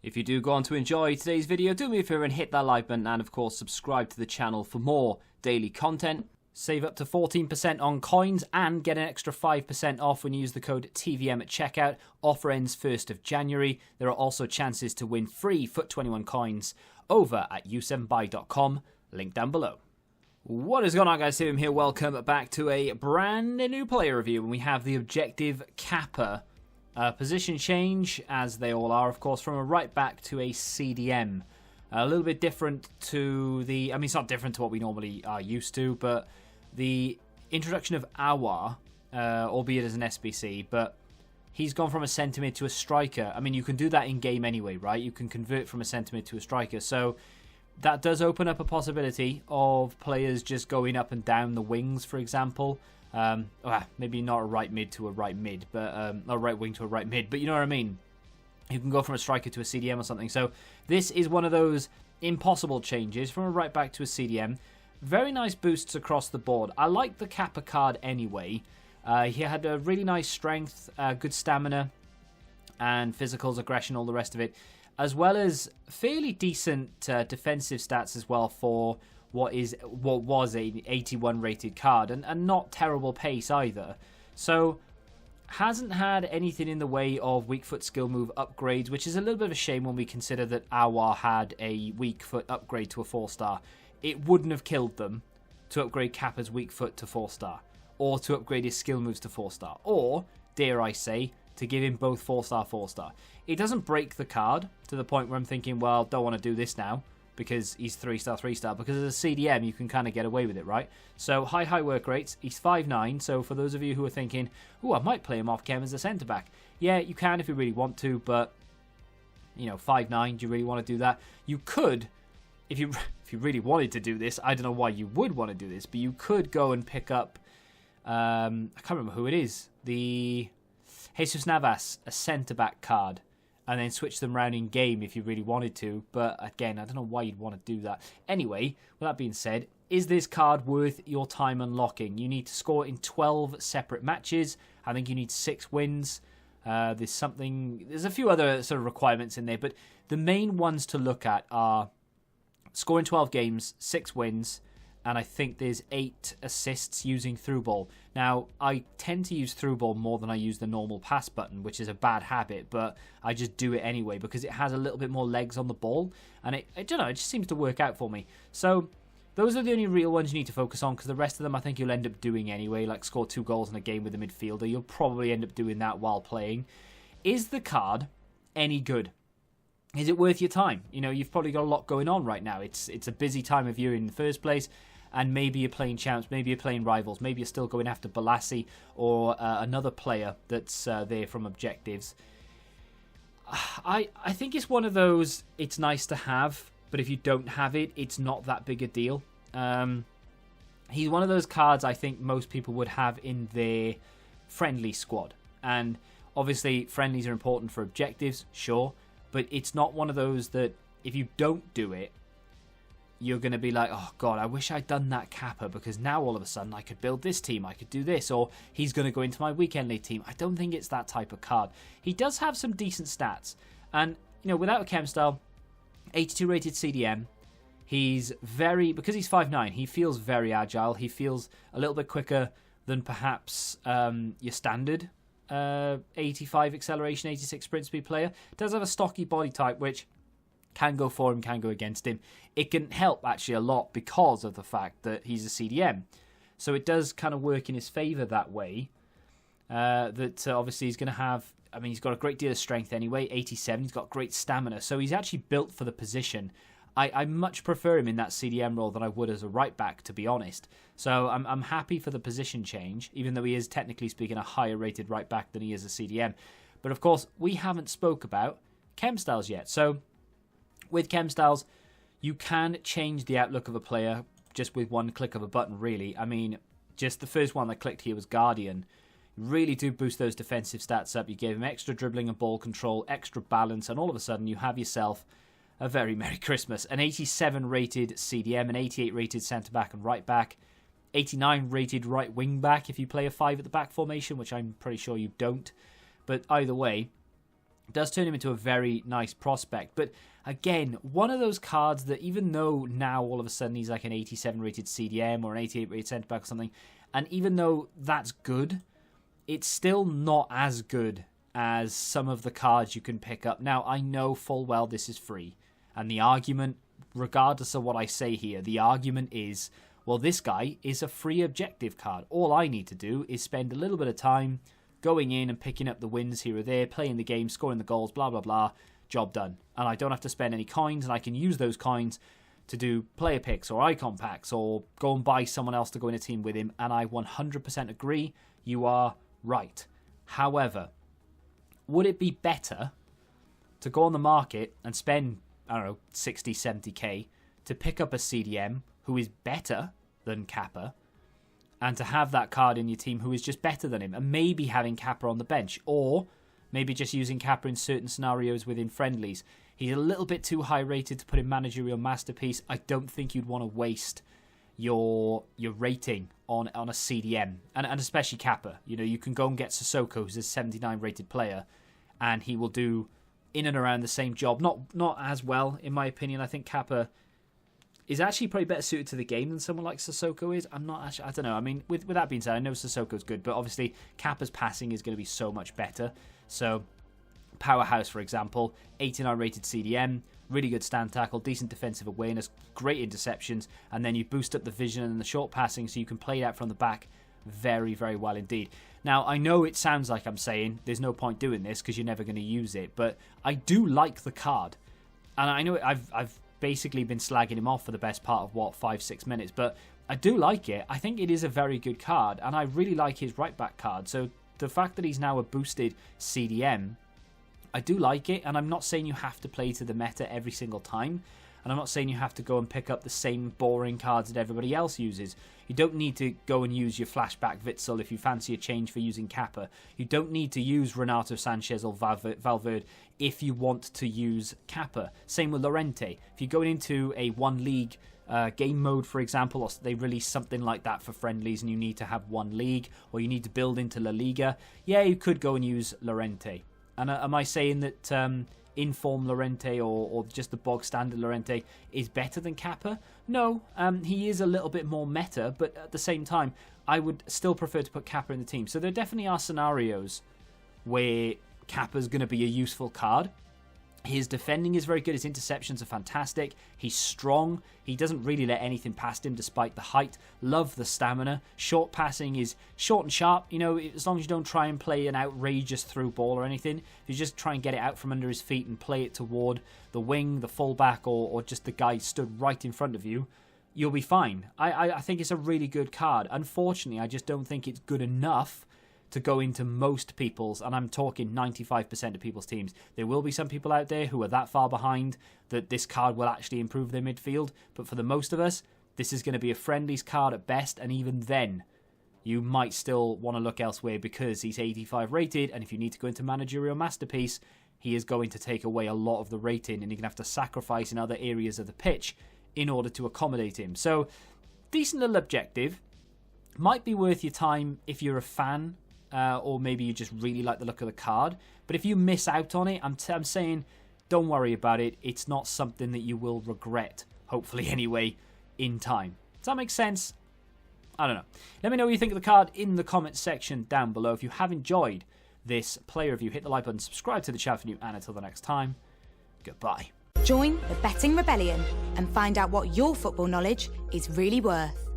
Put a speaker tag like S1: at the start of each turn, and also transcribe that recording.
S1: If you do go on to enjoy today's video, do me a favour and hit that like button and of course subscribe to the channel for more daily content. Save up to 14% on coins and get an extra 5% off when you use the code TVM at checkout. Offer ends 1st of January. There are also chances to win free FUT21 coins over at u7buy.com. Link down below. What is going on, guys? Tim here. Welcome back to a brand new player review. And we have the objective Capa. Position change, as they all are, of course, from a right back to a CDM. A little bit different to the... I mean, it's not different to what we normally are used to, but the introduction of Aouar, albeit as an SBC, but he's gone from a centre mid to a striker. I mean, you can do that in-game anyway, right? You can convert from a centre mid to a striker. So that does open up a possibility of players just going up and down the wings, for example. Maybe not a right mid to a right mid, but a right wing to a right mid, but you know what I mean. You can go from a striker to a CDM or something. So this is one of those impossible changes from a right back to a CDM. Very nice boosts across the board. I like the Capa card anyway. He had a really nice strength, good stamina, and physicals, aggression, all the rest of it, as well as fairly decent defensive stats as well for what was a 81 rated card, and not terrible pace either. So hasn't had anything in the way of weak foot skill move upgrades, which is a little bit of a shame when we consider that Aouar had a weak foot upgrade to a 4-star. It wouldn't have killed them to upgrade Capa's weak foot to 4-star, or to upgrade his skill moves to 4-star, or, dare I say, to give him both 4-star, 4-star. It doesn't break the card to the point where I'm thinking, well, don't want to do this now, because he's 3-star, 3-star, because as a CDM, you can kind of get away with it, right? So, high work rates. He's 5'9", so for those of you who are thinking, oh, I might play him off chem as a centre-back. Yeah, you can if you really want to, but, you know, 5'9", do you really want to do that? You could, if you really wanted to do this, I don't know why you would want to do this, but you could go and pick up, I can't remember who it is, the Jesus Navas, a centre-back card, and then switch them around in game if you really wanted to. But again, I don't know why you'd want to do that. Anyway, with that being said, is this card worth your time unlocking? You need to score in 12 separate matches. I think you need 6 wins. There's a few other sort of requirements in there, but the main ones to look at are score in 12 games, 6 wins, and I think there's 8 assists using through ball. Now, I tend to use through ball more than I use the normal pass button, which is a bad habit, but I just do it anyway because it has a little bit more legs on the ball, and I don't know, it just seems to work out for me. So those are the only real ones you need to focus on, because the rest of them I think you'll end up doing anyway, like score 2 goals in a game with a midfielder. You'll probably end up doing that while playing. Is the card any good? Is it worth your time? You know, you've probably got a lot going on right now. It's a busy time of year in the first place, and maybe you're playing champs, maybe you're playing rivals, maybe you're still going after Balassi or another player that's there from objectives. I think it's one of those, it's nice to have, but if you don't have it, it's not that big a deal. He's one of those cards I think most people would have in their friendly squad. And obviously, friendlies are important for objectives, sure, but it's not one of those that if you don't do it, you're going to be like, oh god, I wish I'd done that Capa, because now all of a sudden I could build this team, I could do this, or he's going to go into my weekend league team. I don't think it's that type of card. He does have some decent stats, and you know, without a chem style, 82 rated CDM, he's because he's 5'9", he feels very agile. He feels a little bit quicker than perhaps your standard 85 acceleration, 86 sprint speed player. Does have a stocky body type, which can go for him, can go against him. It can help actually a lot because of the fact that he's a CDM. So it does kind of work in his favour that way. Obviously he's going to have, I mean, he's got a great deal of strength anyway, 87, he's got great stamina. So he's actually built for the position. I much prefer him in that CDM role than I would as a right back, to be honest. So I'm happy for the position change, even though he is technically speaking a higher rated right back than he is a CDM. But of course, we haven't spoke about chem styles yet. So with chem styles, you can change the outlook of a player just with one click of a button, really. I mean, just the first one I clicked here was Guardian. Really do boost those defensive stats up. You gave him extra dribbling and ball control, extra balance, and all of a sudden you have yourself a very Merry Christmas. An 87 rated CDM, an 88 rated centre-back and right-back, 89 rated right wing-back if you play a 5 at the back formation, which I'm pretty sure you don't. But either way, does turn him into a very nice prospect. But again, one of those cards that even though now all of a sudden he's like an 87 rated CDM or an 88 rated centre back or something, and even though that's good, it's still not as good as some of the cards you can pick up. Now, I know full well this is free, and the argument, regardless of what I say here, the argument is, well, this guy is a free objective card. All I need to do is spend a little bit of time going in and picking up the wins here or there, playing the game, scoring the goals, blah, blah, blah, job done. And I don't have to spend any coins, and I can use those coins to do player picks or icon packs or go and buy someone else to go in a team with him. And I 100% agree, you are right. However, would it be better to go on the market and spend, I don't know, 60, 70k to pick up a CDM who is better than Capa, and to have that card in your team who is just better than him, and maybe having Capa on the bench, or maybe just using Capa in certain scenarios within friendlies? He's a little bit too high rated to put in managerial masterpiece. I don't think you'd want to waste your rating on a CDM, and especially Capa. You know, you can go and get Sissoko, who's a 79 rated player, and he will do in and around the same job. Not as well, in my opinion. I think Capa is actually probably better suited to the game than someone like Sissoko is. I don't know. I mean, with that being said, I know Sissoko's good, but obviously Capa's passing is going to be so much better. So, Powerhouse, for example, 89 rated CDM, really good stand tackle, decent defensive awareness, great interceptions, and then you boost up the vision and the short passing so you can play it out from the back very, very well indeed. Now, I know it sounds like I'm saying there's no point doing this because you're never going to use it, but I do like the card. And I know I've basically been slagging him off for the best part of, 5-6 minutes, but I do like it. I think it is a very good card, and I really like his right back card. So the fact that he's now a boosted CDM, I do like it, and I'm not saying you have to play to the meta every single time, and I'm not saying you have to go and pick up the same boring cards that everybody else uses. You don't need to go and use your flashback Witsel if you fancy a change for using Capa. You don't need to use Renato Sanchez or Valverde if you want to use Capa. Same with Llorente. If you're going into a one league game mode, for example, or they release something like that for friendlies and you need to have one league, or you need to build into La Liga, yeah, you could go and use Llorente. And am I saying that Inform Llorente or just the bog standard Llorente is better than Capa? No, he is a little bit more meta, but at the same time, I would still prefer to put Capa in the team. So there definitely are scenarios where Capa's going to be a useful card. His defending is very good. His interceptions are fantastic. He's strong. He doesn't really let anything past him despite the height. Love the stamina. Short passing is short and sharp. You know, as long as you don't try and play an outrageous through ball or anything. If you just try and get it out from under his feet and play it toward the wing, the fullback, or just the guy stood right in front of you, you'll be fine. I think it's a really good card. Unfortunately, I just don't think it's good enough to go into most people's, and I'm talking 95% of people's teams. There will be some people out there who are that far behind that this card will actually improve their midfield, but for the most of us, this is going to be a friendlies card at best, and even then, you might still want to look elsewhere because he's 85 rated, and if you need to go into managerial masterpiece, he is going to take away a lot of the rating, and you're going to have to sacrifice in other areas of the pitch in order to accommodate him. So, decent little objective. Might be worth your time if you're a fan, or maybe you just really like the look of the card. But if you miss out on it, I'm saying don't worry about it. It's not something that you will regret, hopefully anyway, in time. Does that make sense? I don't know. Let me know what you think of the card in the comments section down below. If you have enjoyed this player review, hit the like button, subscribe to the channel for new, and until the next time, goodbye.
S2: Join the Betting Rebellion and find out what your football knowledge is really worth.